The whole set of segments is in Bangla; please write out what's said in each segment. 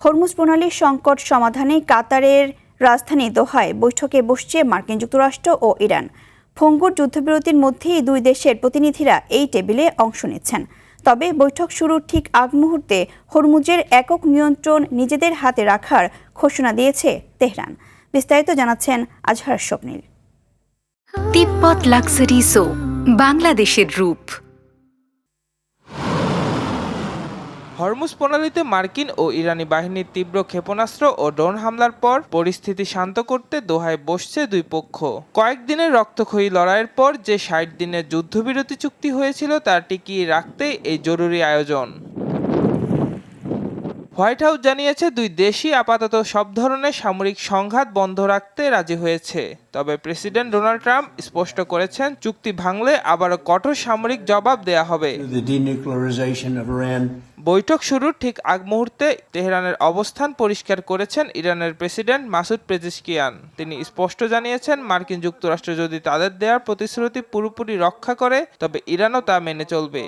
হরমুজ প্রণালীর সংকট সমাধানে কাতারের রাজধানী দোহায় বৈঠকে বসছে মার্কিন যুক্তরাষ্ট্র ও ইরান। ভঙ্গুর যুদ্ধবিরতির মধ্যেই দুই দেশের প্রতিনিধিরা এই টেবিলে অংশ নিচ্ছেন। তবে বৈঠক শুরুর ঠিক আগ মুহূর্তে হরমুজের একক নিয়ন্ত্রণ নিজেদের হাতে রাখার ঘোষণা দিয়েছে তেহরান। বিস্তারিত জানাচ্ছেন আজহার স্বপ্নিল। তিব্বত লাক্সারি সো, বাংলাদেশের রূপ। হরমুজ প্রণালীতে মার্কিন ও ইরানি বাহিনীর তীব্র ক্ষেপণাস্ত্র ও ড্রোন হামলার পর পরিস্থিতি শান্ত করতে দোহায় বসছে দুই পক্ষ। কয়েকদিনের রক্তক্ষয়ী লড়াইয়ের পর যে ৬০ দিনের যুদ্ধবিরতি চুক্তি হয়েছিল তা টিকিয়ে রাখতেই এই জরুরি আয়োজন। হোয়াইট হাউস জানিয়েছে দুই দেশই আপাতত সব ধরনের সামরিক সংঘাত বন্ধ রাখতে রাজি হয়েছে। তবে প্রেসিডেন্ট ডোনাল্ড ট্রাম্প স্পষ্ট করেছেন, চুক্তি ভাঙলে আবারও কঠোর সামরিক জবাব দেয়া হবে। বৈঠক শুরুর ঠিক আগ মুহূর্তে তেহরানের অবস্থান পরিষ্কার করেছেন ইরানের প্রেসিডেন্ট মাসুদ পেজেশকিয়ান। তিনি স্পষ্ট জানিয়েছেন, মার্কিন যুক্তরাষ্ট্র যদি তাদের দেওয়ার প্রতিশ্রুতি পুরোপুরি রক্ষা করে তবে ইরানও তা মেনে চলবে।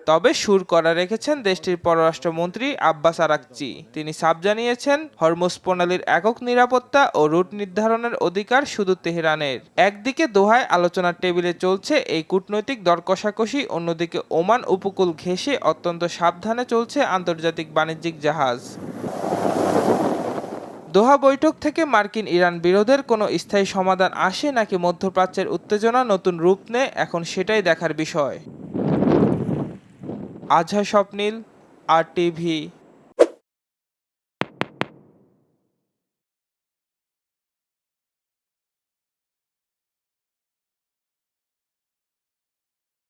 তবে সুর করা রেখেছেন দেশটির পররাষ্ট্রমন্ত্রী আব্বাস আরাকচি। তিনি সাফ জানিয়েছেন, হরমুজ প্রণালীর একক নিরাপত্তা ও রুট নির্ধারণের অধিকার শুধু তেহরানের। একদিকে দোহায় আলোচনার টেবিলে চলছে এই কূটনৈতিক দর কষাকষি, অন্যদিকে ওমান উপকূল ঘেঁষে অত্যন্ত সাবধানে চলছে আন্তর্জাতিক বাণিজ্যিক জাহাজ। দোহা বৈঠক থেকে মার্কিন ইরান বিরোধের কোনো স্থায়ী সমাধান আসে নাকি মধ্যপ্রাচ্যের উত্তেজনা নতুন রূপ নেয়, এখন সেটাই দেখার বিষয়। আজহার স্বপ্নিল, RTV।